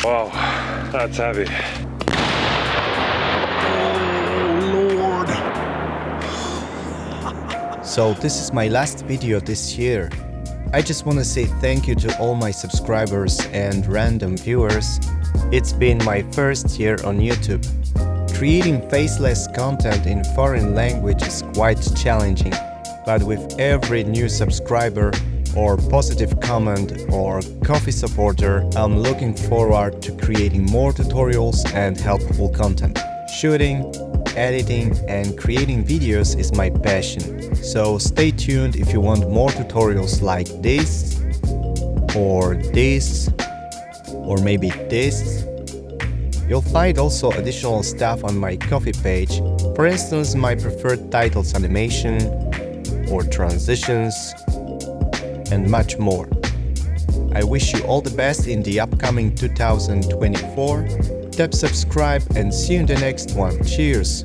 Wow, that's heavy. So this is my last video this year. I just want to say thank you to all my subscribers and random viewers. It's been my first year on YouTube. Creating faceless content in foreign language is quite challenging, but with every new subscriber or positive comment or coffee supporter, I'm looking forward to creating more tutorials and helpful content. Shooting, editing and creating videos is my passion, so stay tuned if you want more tutorials like this, or maybe this. You'll find also additional stuff on my Coffee page, for instance my preferred titles animation, or transitions, and much more. I wish you all the best in the upcoming 2024. Tap subscribe and see you in the next one. Cheers!